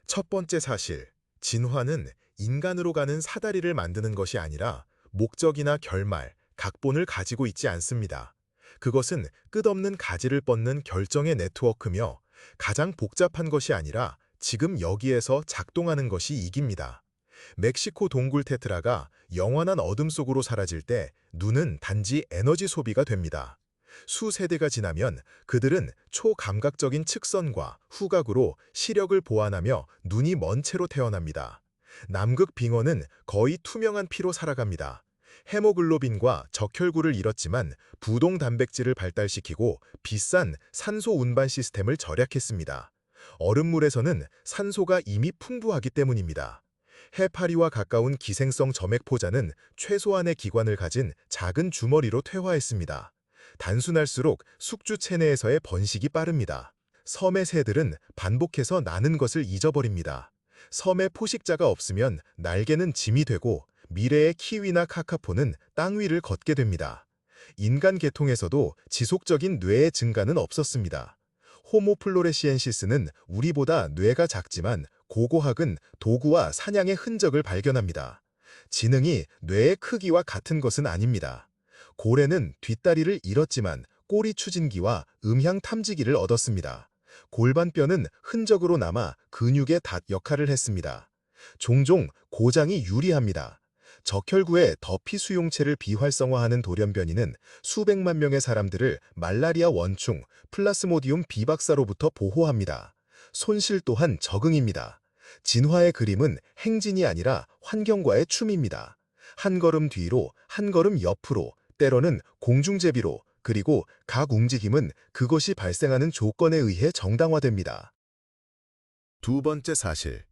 첫 번째 사실, 진화는 인간으로 가는 사다리를 만드는 것이 아니라 목적이나 결말, 각본을 가지고 있지 않습니다. 그것은 끝없는 가지를 뻗는 결정의 네트워크며 가장 복잡한 것이 아니라 지금 여기에서 작동하는 것이 이깁니다. 멕시코 동굴 테트라가 영원한 어둠 속으로 사라질 때 눈은 단지 에너지 소비가 됩니다. 수세대가 지나면 그들은 초감각적인 측선과 후각으로 시력을 보완하며 눈이 먼 채로 태어납니다. 남극 빙어는 거의 투명한 피로 살아갑니다. 헤모글로빈과 적혈구를 잃었지만 부동 단백질을 발달시키고 비싼 산소 운반 시스템을 절약했습니다. 얼음물에서는 산소가 이미 풍부하기 때문입니다. 해파리와 가까운 기생성 점액포자는 최소한의 기관을 가진 작은 주머니로 퇴화했습니다. 단순할수록 숙주 체내에서의 번식이 빠릅니다. 섬의 새들은 반복해서 나는 것을 잊어버립니다. 섬에 포식자가 없으면 날개는 짐이 되고 미래의 키위나 카카포는 땅 위를 걷게 됩니다. 인간 계통에서도 지속적인 뇌의 증가는 없었습니다. 호모 플로레시엔시스는 우리보다 뇌가 작지만 고고학은 도구와 사냥의 흔적을 발견합니다. 지능이 뇌의 크기와 같은 것은 아닙니다. 고래는 뒷다리를 잃었지만 꼬리 추진기와 음향 탐지기를 얻었습니다. 골반뼈는 흔적으로 남아 근육의 닷 역할을 했습니다. 종종 고장이 유리합니다. 적혈구의 더피 수용체를 비활성화하는 돌연변이는 수백만 명의 사람들을 말라리아 원충, 플라스모디움 비박사로부터 보호합니다. 손실 또한 적응입니다. 진화의 그림은 행진이 아니라 환경과의 춤입니다. 한 걸음 뒤로, 한 걸음 옆으로, 때로는 공중제비로, 그리고 각 움직임은 그것이 발생하는 조건에 의해 정당화됩니다. 두 번째 사실,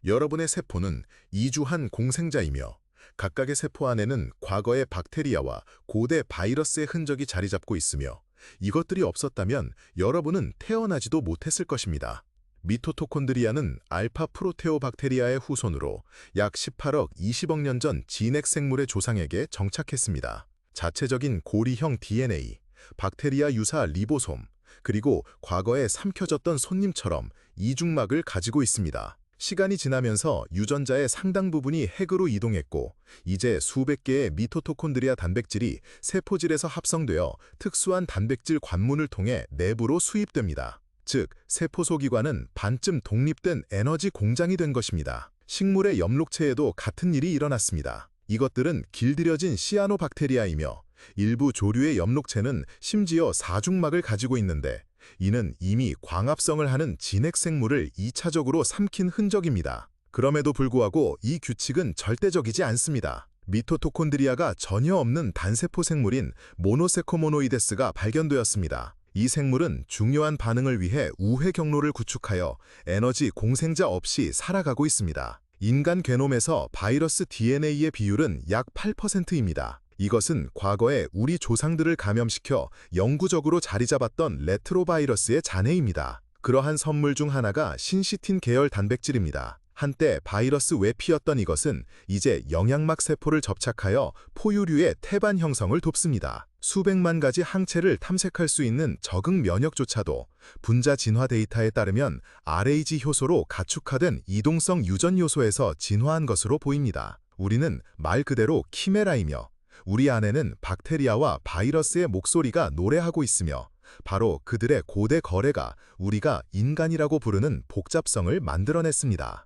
여러분의 세포는 이주한 공생자이며 각각의 세포 안에는 과거의 박테리아와 고대 바이러스의 흔적이 자리 잡고 있으며 이것들이 없었다면 여러분은 태어나지도 못했을 것입니다. 미토토콘드리아는 알파 프로테오박테리아의 후손으로 약 18억 20억 년 전 진핵 생물의 조상에게 정착했습니다. 자체적인 고리형 DNA, 박테리아 유사 리보솜, 그리고 과거에 삼켜졌던 손님처럼 이중막을 가지고 있습니다. 시간이 지나면서 유전자의 상당 부분이 핵으로 이동했고 이제 수백 개의 미토토콘드리아 단백질이 세포질에서 합성되어 특수한 단백질 관문을 통해 내부로 수입됩니다. 즉, 세포 소기관은 반쯤 독립된 에너지 공장이 된 것입니다. 식물의 엽록체에도 같은 일이 일어났습니다. 이것들은 길들여진 시아노박테리아이며 일부 조류의 엽록체는 심지어 사중막을 가지고 있는데 이는 이미 광합성을 하는 진핵생물을 2차적으로 삼킨 흔적입니다. 그럼에도 불구하고 이 규칙은 절대적이지 않습니다. 미토토콘드리아가 전혀 없는 단세포 생물인 모노세코모노이데스가 발견되었습니다. 이 생물은 중요한 반응을 위해 우회 경로를 구축하여 에너지 공생자 없이 살아가고 있습니다. 인간 게놈에서 바이러스 DNA의 비율은 약 8%입니다. 이것은 과거에 우리 조상들을 감염시켜 영구적으로 자리 잡았던 레트로바이러스의 잔해입니다. 그러한 선물 중 하나가 신시틴 계열 단백질입니다. 한때 바이러스 외피였던 이것은 이제 영양막 세포를 접착하여 포유류의 태반 형성을 돕습니다. 수백만 가지 항체를 탐색할 수 있는 적응 면역조차도 분자 진화 데이터에 따르면 RAG 효소로 가축화된 이동성 유전 요소에서 진화한 것으로 보입니다. 우리는 말 그대로 키메라이며 우리 안에는 박테리아와 바이러스의 목소리가 노래하고 있으며 바로 그들의 고대 거래가 우리가 인간이라고 부르는 복잡성을 만들어냈습니다.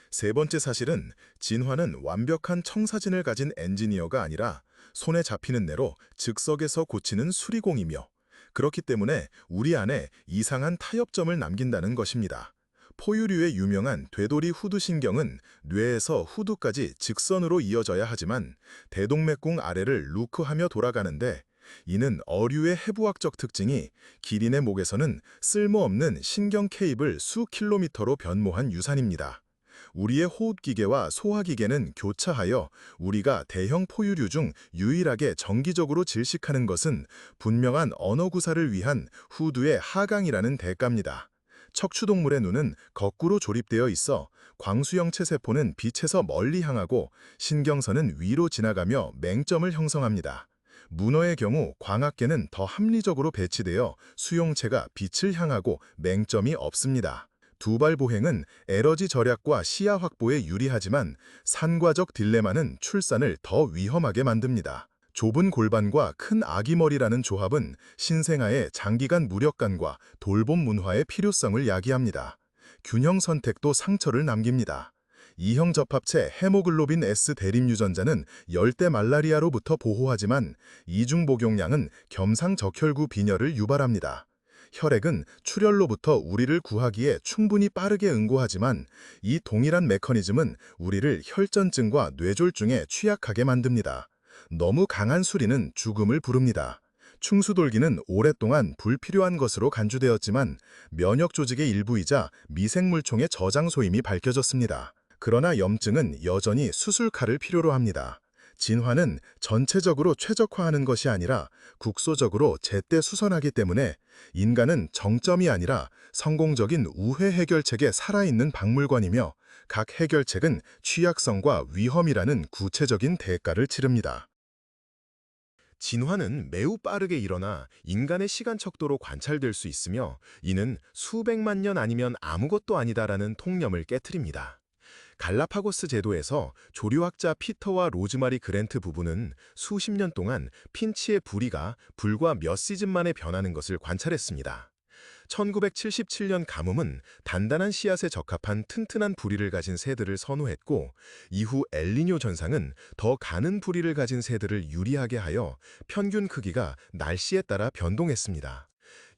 세 번째 사실은 진화는 완벽한 청사진을 가진 엔지니어가 아니라 손에 잡히는 대로 즉석에서 고치는 수리공이며 그렇기 때문에 우리 안에 이상한 타협점을 남긴다는 것입니다. 포유류의 유명한 되돌이 후두신경은 뇌에서 후두까지 직선으로 이어져야 하지만 대동맥궁 아래를 루크하며 돌아가는데 이는 어류의 해부학적 특징이 기린의 목에서는 쓸모없는 신경 케이블 수 킬로미터로 변모한 유산입니다. 우리의 호흡기계와 소화기계는 교차하여 우리가 대형 포유류 중 유일하게 정기적으로 질식하는 것은 분명한 언어 구사를 위한 후두의 하강이라는 대가입니다. 척추동물의 눈은 거꾸로 조립되어 있어 광수형체 세포는 빛에서 멀리 향하고 신경선은 위로 지나가며 맹점을 형성합니다. 문어의 경우 광학계는 더 합리적으로 배치되어 수용체가 빛을 향하고 맹점이 없습니다. 두발 보행은 에너지 절약과 시야 확보에 유리하지만 산과적 딜레마는 출산을 더 위험하게 만듭니다. 좁은 골반과 큰 아기 머리라는 조합은 신생아의 장기간 무력감과 돌봄 문화의 필요성을 야기합니다. 균형 선택도 상처를 남깁니다. 이형 접합체 헤모글로빈 S 대림 유전자는 열대 말라리아로부터 보호하지만 이중 복용량은 겸상적혈구 빈혈을 유발합니다. 혈액은 출혈로부터 우리를 구하기에 충분히 빠르게 응고하지만 이 동일한 메커니즘은 우리를 혈전증과 뇌졸중에 취약하게 만듭니다. 너무 강한 수리는 죽음을 부릅니다. 충수돌기는 오랫동안 불필요한 것으로 간주되었지만 면역 조직의 일부이자 미생물총의 저장소임이 밝혀졌습니다. 그러나 염증은 여전히 수술칼을 필요로 합니다. 진화는 전체적으로 최적화하는 것이 아니라 국소적으로 제때 수선하기 때문에 인간은 정점이 아니라 성공적인 우회 해결책에 살아있는 박물관이며 각 해결책은 취약성과 위험이라는 구체적인 대가를 치릅니다. 진화는 매우 빠르게 일어나 인간의 시간 척도로 관찰될 수 있으며 이는 수백만 년 아니면 아무것도 아니다라는 통념을 깨트립니다. 갈라파고스 제도에서 조류학자 피터와 로즈마리 그랜트 부부는 수십 년 동안 핀치의 부리가 불과 몇 시즌 만에 변하는 것을 관찰했습니다. 1977년 가뭄은 단단한 씨앗에 적합한 튼튼한 부리를 가진 새들을 선호했고 이후 엘니뇨 전상은 더 가는 부리를 가진 새들을 유리하게 하여 평균 크기가 날씨에 따라 변동했습니다.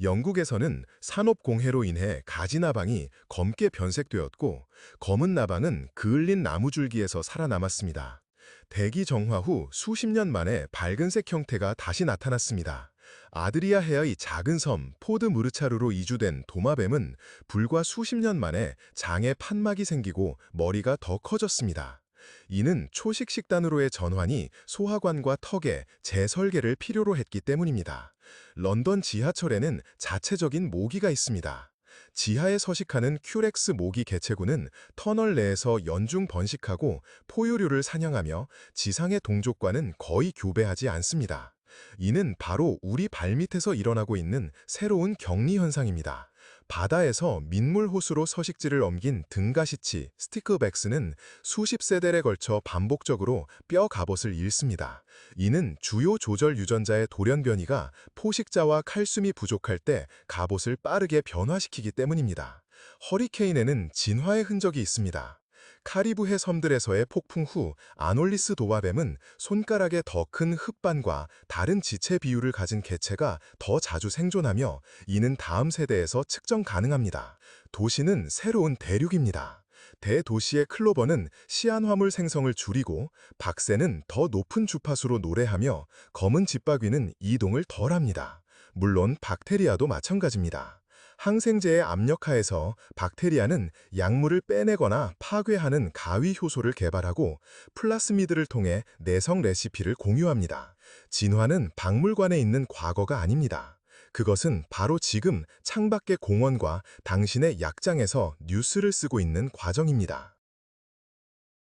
영국에서는 산업공해로 인해 가지나방이 검게 변색되었고 검은 나방은 그을린 나무줄기에서 살아남았습니다. 대기 정화 후 수십 년 만에 밝은색 형태가 다시 나타났습니다. 아드리아해의 작은 섬 포드 무르차르로 이주된 도마뱀은 불과 수십 년 만에 장에 판막이 생기고 머리가 더 커졌습니다. 이는 초식 식단으로의 전환이 소화관과 턱의 재설계를 필요로 했기 때문입니다. 런던 지하철에는 자체적인 모기가 있습니다. 지하에 서식하는 큐렉스 모기 개체군은 터널 내에서 연중 번식하고 포유류를 사냥하며 지상의 동족과는 거의 교배하지 않습니다. 이는 바로 우리 발밑에서 일어나고 있는 새로운 격리 현상입니다. 바다에서 민물 호수로 서식지를 옮긴 등가시치, 스티크백스는 수십 세대에 걸쳐 반복적으로 뼈 갑옷을 잃습니다. 이는 주요 조절 유전자의 돌연 변이가 포식자와 칼슘이 부족할 때 갑옷을 빠르게 변화시키기 때문입니다. 허리케인에는 진화의 흔적이 있습니다. 카리브해 섬들에서의 폭풍 후 아놀리스 도마뱀은 손가락에 더 큰 흙반과 다른 지체 비율을 가진 개체가 더 자주 생존하며 이는 다음 세대에서 측정 가능합니다. 도시는 새로운 대륙입니다. 대도시의 클로버는 시안화물 생성을 줄이고 박새는 더 높은 주파수로 노래하며 검은 집바귀는 이동을 덜합니다. 물론 박테리아도 마찬가지입니다. 항생제의 압력하에서 박테리아는 약물을 빼내거나 파괴하는 가위 효소를 개발하고 플라스미드를 통해 내성 레시피를 공유합니다. 진화는 박물관에 있는 과거가 아닙니다. 그것은 바로 지금 창밖의 공원과 당신의 약장에서 뉴스를 쓰고 있는 과정입니다.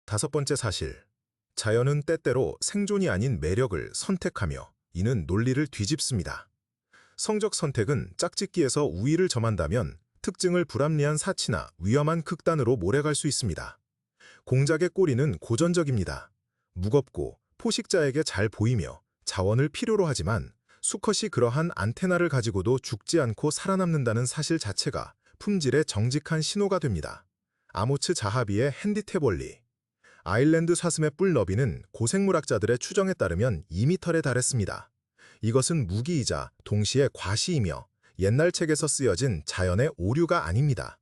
다섯 번째 사실. 자연은 때때로 생존이 아닌 매력을 선택하며 이는 논리를 뒤집습니다. 성적 선택은 짝짓기에서 우위를 점한다면 특징을 불합리한 사치나 위험한 극단으로 몰아갈 수 있습니다. 공작의 꼬리는 고전적입니다. 무겁고 포식자에게 잘 보이며 자원을 필요로 하지만 수컷이 그러한 안테나를 가지고도 죽지 않고 살아남는다는 사실 자체가 품질의 정직한 신호가 됩니다. 아모츠 자하비의 핸디탭 원리. 아일랜드 사슴의 뿔 너비는 고생물학자들의 추정에 따르면 2m에 달했습니다. 이것은 무기이자 동시에 과시이며 옛날 책에서 쓰여진 자연의 오류가 아닙니다.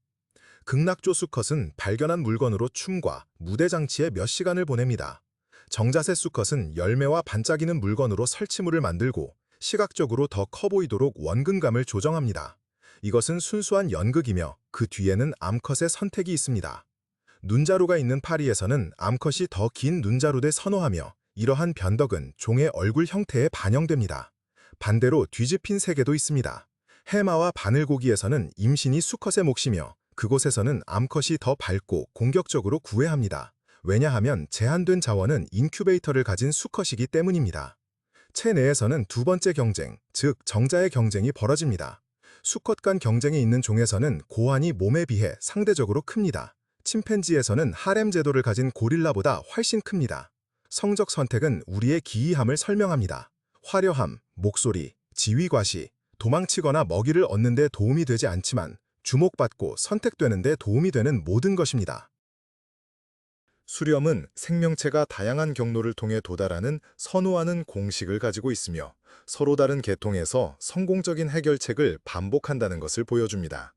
극락조 수컷은 발견한 물건으로 춤과 무대 장치에 몇 시간을 보냅니다. 정자세 수컷은 열매와 반짝이는 물건으로 설치물을 만들고 시각적으로 더 커 보이도록 원근감을 조정합니다. 이것은 순수한 연극이며 그 뒤에는 암컷의 선택이 있습니다. 눈자루가 있는 파리에서는 암컷이 더 긴 눈자루를 선호하며 이러한 변덕은 종의 얼굴 형태에 반영됩니다. 반대로 뒤집힌 세계도 있습니다. 해마와 바늘고기에서는 임신이 수컷의 몫이며 그곳에서는 암컷이 더 밝고 공격적으로 구애합니다. 왜냐하면 제한된 자원은 인큐베이터를 가진 수컷이기 때문입니다. 체내에서는 두 번째 경쟁, 즉 정자의 경쟁이 벌어집니다. 수컷 간 경쟁이 있는 종에서는 고환이 몸에 비해 상대적으로 큽니다. 침팬지에서는 하렘 제도를 가진 고릴라보다 훨씬 큽니다. 성적 선택은 우리의 기이함을 설명합니다. 화려함, 목소리, 지위 과시, 도망치거나 먹이를 얻는 데 도움이 되지 않지만 주목받고 선택되는 데 도움이 되는 모든 것입니다. 수렴은 생명체가 다양한 경로를 통해 도달하는 선호하는 공식을 가지고 있으며 서로 다른 계통에서 성공적인 해결책을 반복한다는 것을 보여줍니다.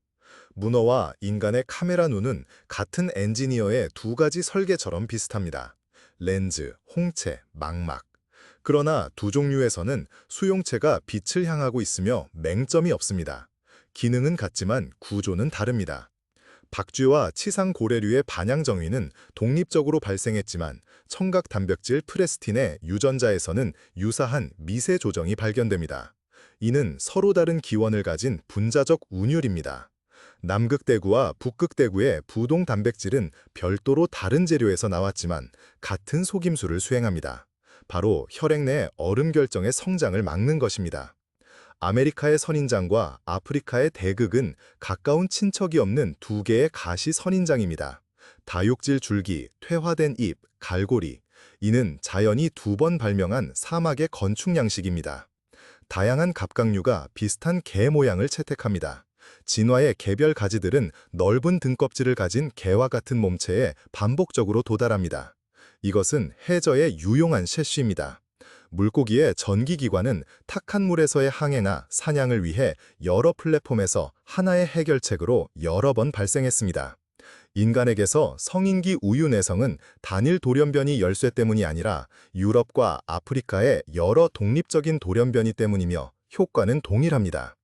문어와 인간의 카메라 눈은 같은 엔지니어의 두 가지 설계처럼 비슷합니다. 렌즈, 홍채, 망막. 그러나 두 종류에서는 수용체가 빛을 향하고 있으며 맹점이 없습니다. 기능은 같지만 구조는 다릅니다. 박쥐와 치상고래류의 반향정위는 독립적으로 발생했지만 청각 단백질 프레스틴의 유전자에서는 유사한 미세 조정이 발견됩니다. 이는 서로 다른 기원을 가진 분자적 운율입니다. 남극대구와 북극대구의 부동 단백질은 별도로 다른 재료에서 나왔지만 같은 속임수를 수행합니다. 바로 혈액 내 얼음 결정의 성장을 막는 것입니다. 아메리카의 선인장과 아프리카의 대극은 가까운 친척이 없는 두 개의 가시 선인장입니다. 다육질 줄기, 퇴화된 잎, 갈고리. 이는 자연이 두 번 발명한 사막의 건축 양식입니다. 다양한 갑각류가 비슷한 개 모양을 채택합니다. 진화의 개별 가지들은 넓은 등껍질을 가진 개와 같은 몸체에 반복적으로 도달합니다. 이것은 해저의 유용한 셰쉬입니다. 물고기의 전기기관은 탁한 물에서의 항해나 사냥을 위해 여러 플랫폼에서 하나의 해결책으로 여러 번 발생했습니다. 인간에게서 성인기 우유 내성은 단일 돌연변이 열쇠 때문이 아니라 유럽과 아프리카의 여러 독립적인 돌연변이 때문이며 효과는 동일합니다.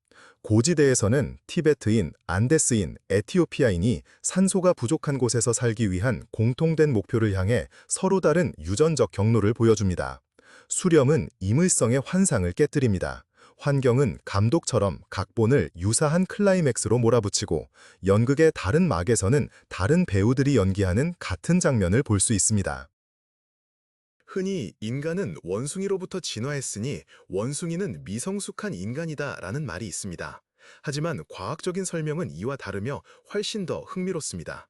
고지대에서는 티베트인, 안데스인, 에티오피아인이 산소가 부족한 곳에서 살기 위한 공통된 목표를 향해 서로 다른 유전적 경로를 보여줍니다. 수렴은 임의성의 환상을 깨뜨립니다. 환경은 감독처럼 각본을 유사한 클라이맥스로 몰아붙이고 연극의 다른 막에서는 다른 배우들이 연기하는 같은 장면을 볼 수 있습니다. 흔히 인간은 원숭이로부터 진화했으니 원숭이는 미성숙한 인간이다라는 말이 있습니다. 하지만 과학적인 설명은 이와 다르며 훨씬 더 흥미롭습니다.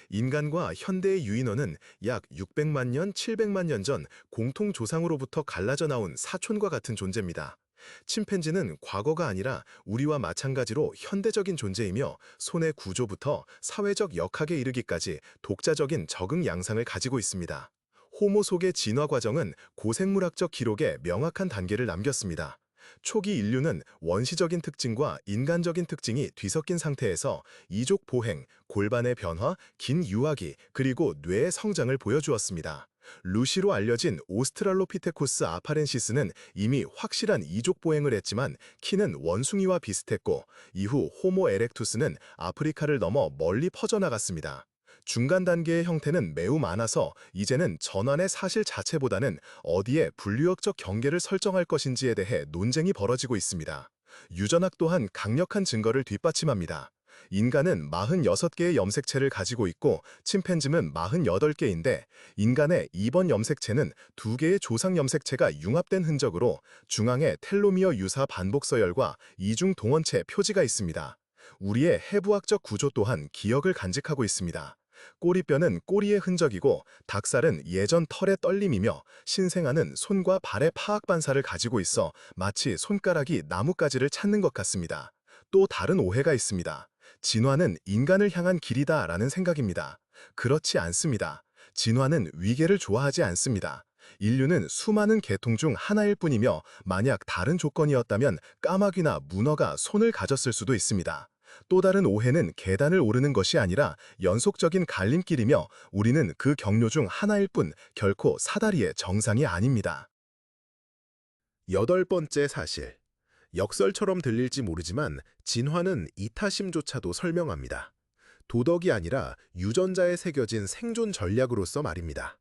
인간과 현대의 유인원은 약 600만 년, 700만 년 전 공통 조상으로부터 갈라져 나온 사촌과 같은 존재입니다. 침팬지는 과거가 아니라 우리와 마찬가지로 현대적인 존재이며 손의 구조부터 사회적 역학에 이르기까지 독자적인 적응 양상을 가지고 있습니다. 호모 속의 진화 과정은 고생물학적 기록에 명확한 단계를 남겼습니다. 초기 인류는 원시적인 특징과 인간적인 특징이 뒤섞인 상태에서 이족 보행, 골반의 변화, 긴 유아기, 그리고 뇌의 성장을 보여주었습니다. 루시로 알려진 오스트랄로피테쿠스 아파렌시스는 이미 확실한 이족 보행을 했지만 키는 원숭이와 비슷했고 이후 호모 에렉투스는 아프리카를 넘어 멀리 퍼져나갔습니다. 중간 단계의 형태는 매우 많아서 이제는 전환의 사실 자체보다는 어디에 분류학적 경계를 설정할 것인지에 대해 논쟁이 벌어지고 있습니다. 유전학 또한 강력한 증거를 뒷받침합니다. 인간은 46개의 염색체를 가지고 있고 침팬지는 48개인데 인간의 2번 염색체는 2개의 조상 염색체가 융합된 흔적으로 중앙에 텔로미어 유사 반복 서열과 이중 동원체 표지가 있습니다. 우리의 해부학적 구조 또한 기억을 간직하고 있습니다. 꼬리뼈는 꼬리의 흔적이고 닭살은 예전 털의 떨림이며 신생아는 손과 발의 파악 반사를 가지고 있어 마치 손가락이 나뭇가지를 찾는 것 같습니다. 또 다른 오해가 있습니다. 진화는 인간을 향한 길이다라는 생각입니다. 그렇지 않습니다. 진화는 위계를 좋아하지 않습니다. 인류는 수많은 계통 중 하나일 뿐이며 만약 다른 조건이었다면 까마귀나 문어가 손을 가졌을 수도 있습니다. 또 다른 오해는 계단을 오르는 것이 아니라 연속적인 갈림길이며 우리는 그 경로 중 하나일 뿐 결코 사다리의 정상이 아닙니다. 8번째 사실. 역설처럼 들릴지 모르지만 진화는 이타심조차도 설명합니다. 도덕이 아니라 유전자에 새겨진 생존 전략으로서 말입니다.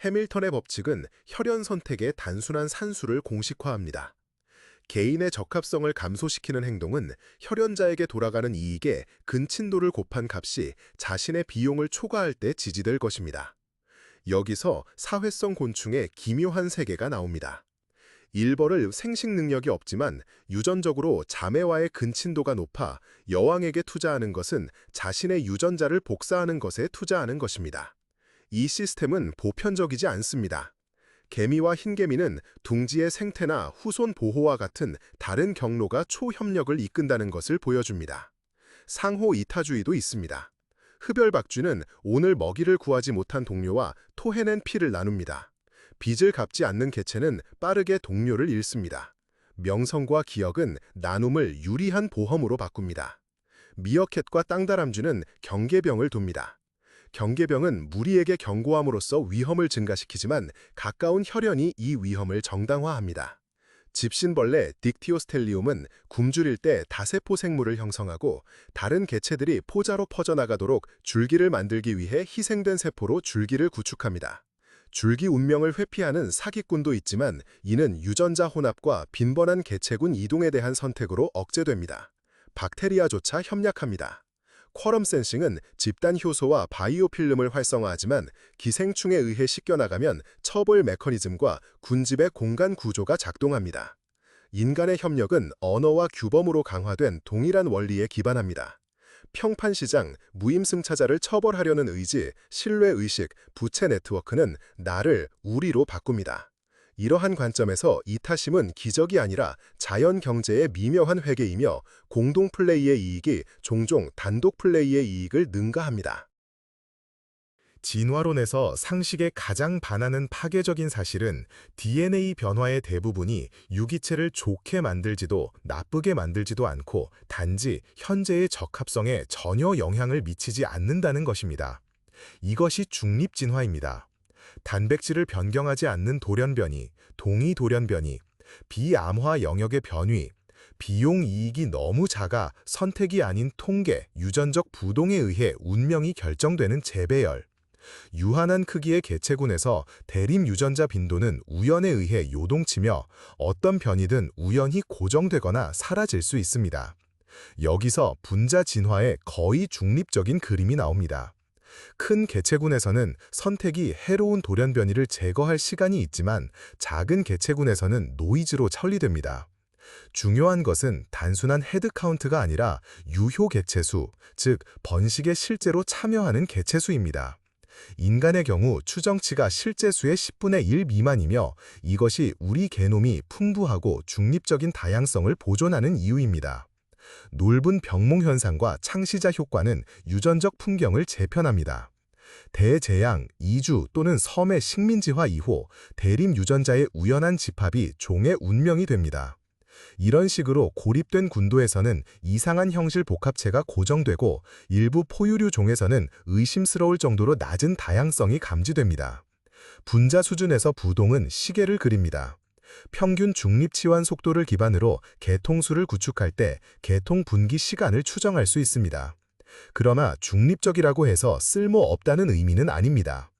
해밀턴의 법칙은 혈연 선택의 단순한 산수를 공식화합니다. 개인의 적합성을 감소시키는 행동은 혈연자에게 돌아가는 이익에 근친도를 곱한 값이 자신의 비용을 초과할 때 지지될 것입니다. 여기서 사회성 곤충의 기묘한 세계가 나옵니다. 일벌을 생식 능력이 없지만 유전적으로 자매와의 근친도가 높아 여왕에게 투자하는 것은 자신의 유전자를 복사하는 것에 투자하는 것입니다. 이 시스템은 보편적이지 않습니다. 개미와 흰개미는 둥지의 생태나 후손 보호와 같은 다른 경로가 초협력을 이끈다는 것을 보여줍니다. 상호 이타주의도 있습니다. 흡열박쥐는 오늘 먹이를 구하지 못한 동료와 토해낸 피를 나눕니다. 빚을 갚지 않는 개체는 빠르게 동료를 잃습니다. 명성과 기억은 나눔을 유리한 보험으로 바꿉니다. 미어캣과 땅다람쥐는 경계병을 둡니다. 경계병은 무리에게 경고함으로써 위험을 증가시키지만 가까운 혈연이 이 위험을 정당화합니다. 집신벌레 딕티오스텔리움은 굶주릴 때 다세포 생물을 형성하고 다른 개체들이 포자로 퍼져나가도록 줄기를 만들기 위해 희생된 세포로 줄기를 구축합니다. 줄기 운명을 회피하는 사기꾼도 있지만 이는 유전자 혼합과 빈번한 개체군 이동에 대한 선택으로 억제됩니다. 박테리아조차 협약합니다. 쿼럼 센싱은 집단 효소와 바이오 필름을 활성화하지만 기생충에 의해 씻겨나가면 처벌 메커니즘과 군집의 공간 구조가 작동합니다. 인간의 협력은 언어와 규범으로 강화된 동일한 원리에 기반합니다. 평판시장, 무임승차자를 처벌하려는 의지, 신뢰의식, 부채 네트워크는 나를 우리로 바꿉니다. 이러한 관점에서 이타심은 기적이 아니라 자연 경제의 미묘한 회계이며 공동 플레이의 이익이 종종 단독 플레이의 이익을 능가합니다. 진화론에서 상식에 가장 반하는 파괴적인 사실은 DNA 변화의 대부분이 유기체를 좋게 만들지도 나쁘게 만들지도 않고 단지 현재의 적합성에 전혀 영향을 미치지 않는다는 것입니다. 이것이 중립진화입니다. 단백질을 변경하지 않는 돌연변이, 동위 돌연변이, 비암화 영역의 변위, 비용 이익이 너무 작아 선택이 아닌 통계, 유전적 부동에 의해 운명이 결정되는 재배열, 유한한 크기의 개체군에서 대림 유전자 빈도는 우연에 의해 요동치며 어떤 변이든 우연히 고정되거나 사라질 수 있습니다. 여기서 분자 진화의 거의 중립적인 그림이 나옵니다. 큰 개체군에서는 선택이 해로운 돌연변이를 제거할 시간이 있지만 작은 개체군에서는 노이즈로 처리됩니다. 중요한 것은 단순한 헤드카운트가 아니라 유효 개체수, 즉 번식에 실제로 참여하는 개체수입니다. 인간의 경우 추정치가 실제 수의 10분의 1 미만이며 이것이 우리 게놈이 풍부하고 중립적인 다양성을 보존하는 이유입니다. 넓은 병몽 현상과 창시자 효과는 유전적 풍경을 재편합니다. 대재앙, 이주 또는 섬의 식민지화 이후 대림 유전자의 우연한 집합이 종의 운명이 됩니다. 이런 식으로 고립된 군도에서는 이상한 형실 복합체가 고정되고 일부 포유류 종에서는 의심스러울 정도로 낮은 다양성이 감지됩니다. 분자 수준에서 부동은 시계를 그립니다. 평균 중립치환 속도를 기반으로 개통수를 구축할 때 개통 분기 시간을 추정할 수 있습니다. 그러나 중립적이라고 해서 쓸모없다는 의미는 아닙니다.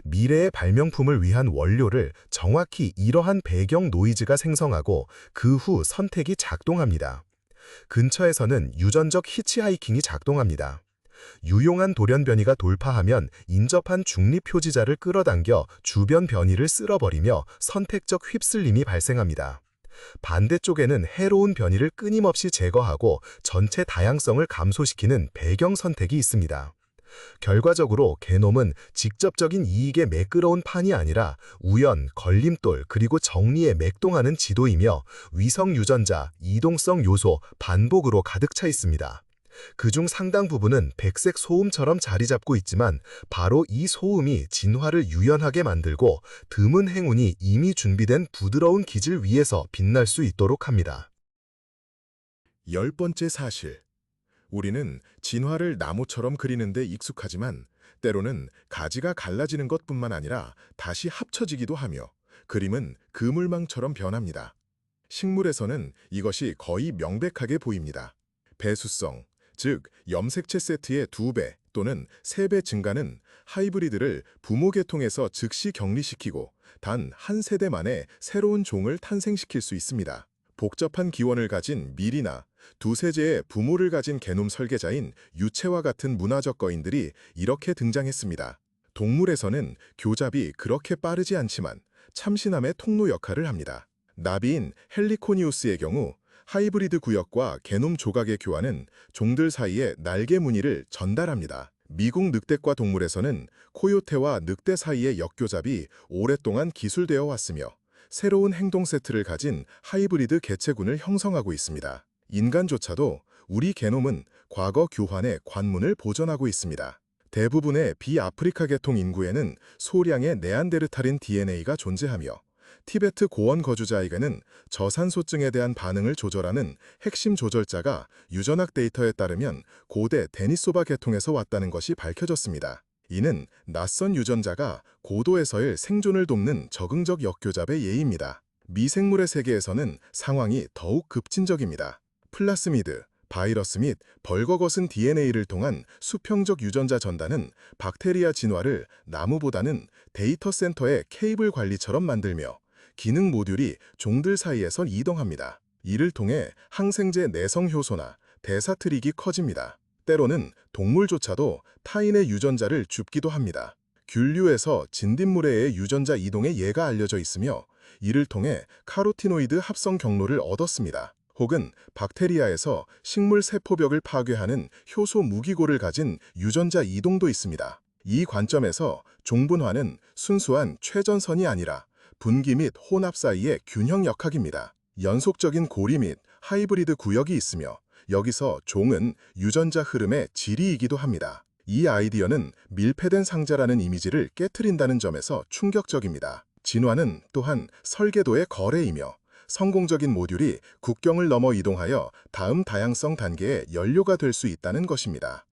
미래의 발명품을 위한 원료를 정확히 이러한 배경 노이즈가 생성하고 그 후 선택이 작동합니다. 근처에서는 유전적 히치하이킹이 작동합니다. 유용한 돌연변이가 돌파하면 인접한 중립 표지자를 끌어당겨 주변 변이를 쓸어버리며 선택적 휩쓸림이 발생합니다. 반대쪽에는 해로운 변이를 끊임없이 제거하고 전체 다양성을 감소시키는 배경 선택이 있습니다. 결과적으로 게놈은 직접적인 이익에 매끄러운 판이 아니라 우연, 걸림돌, 그리고 정리에 맥동하는 지도이며 위성 유전자, 이동성 요소, 반복으로 가득 차 있습니다. 그중 상당 부분은 백색 소음처럼 자리 잡고 있지만 바로 이 소음이 진화를 유연하게 만들고 드문 행운이 이미 준비된 부드러운 기질 위에서 빛날 수 있도록 합니다. 10번째 사실. 우리는 진화를 나무처럼 그리는데 익숙하지만 때로는 가지가 갈라지는 것뿐만 아니라 다시 합쳐지기도 하며 그림은 그물망처럼 변합니다. 식물에서는 이것이 거의 명백하게 보입니다. 배수성, 즉 염색체 세트의 2배 또는 3배 증가는 하이브리드를 부모 계통에서 즉시 격리시키고 단 한 세대 만에 새로운 종을 탄생시킬 수 있습니다. 복잡한 기원을 가진 밀이나 두세제의 부모를 가진 게놈 설계자인 유채와 같은 문화적 거인들이 이렇게 등장했습니다. 동물에서는 교잡이 그렇게 빠르지 않지만 참신함의 통로 역할을 합니다. 나비인 헬리코니우스의 경우 하이브리드 구역과 게놈 조각의 교환은 종들 사이의 날개 무늬를 전달합니다. 미국 늑대과 동물에서는 코요테와 늑대 사이의 역교잡이 오랫동안 기술되어 왔으며 새로운 행동 세트를 가진 하이브리드 개체군을 형성하고 있습니다. 인간조차도 우리 게놈은 과거 교환의 관문을 보존하고 있습니다. 대부분의 비아프리카 계통 인구에는 소량의 네안데르탈인 DNA가 존재하며 티베트 고원 거주자에게는 저산소증에 대한 반응을 조절하는 핵심 조절자가 유전학 데이터에 따르면 고대 데니소바 계통에서 왔다는 것이 밝혀졌습니다. 이는 낯선 유전자가 고도에서의 생존을 돕는 적응적 역교잡의 예입니다. 미생물의 세계에서는 상황이 더욱 급진적입니다. 플라스미드, 바이러스 및 벌거벗은 DNA를 통한 수평적 유전자 전단은 박테리아 진화를 나무보다는 데이터 센터의 케이블 관리처럼 만들며 기능 모듈이 종들 사이에선 이동합니다. 이를 통해 항생제 내성 효소나 대사 트릭이 커집니다. 때로는 동물조차도 타인의 유전자를 줍기도 합니다. 균류에서 진딧물의 유전자 이동의 예가 알려져 있으며 이를 통해 카로티노이드 합성 경로를 얻었습니다. 혹은 박테리아에서 식물 세포벽을 파괴하는 효소 무기고를 가진 유전자 이동도 있습니다. 이 관점에서 종분화는 순수한 최전선이 아니라 분기 및 혼합 사이의 균형 역학입니다. 연속적인 고리 및 하이브리드 구역이 있으며 여기서 종은 유전자 흐름의 질이이기도 합니다. 이 아이디어는 밀폐된 상자라는 이미지를 깨트린다는 점에서 충격적입니다. 진화는 또한 설계도의 거래이며 성공적인 모듈이 국경을 넘어 이동하여 다음 다양성 단계의 연료가 될 수 있다는 것입니다.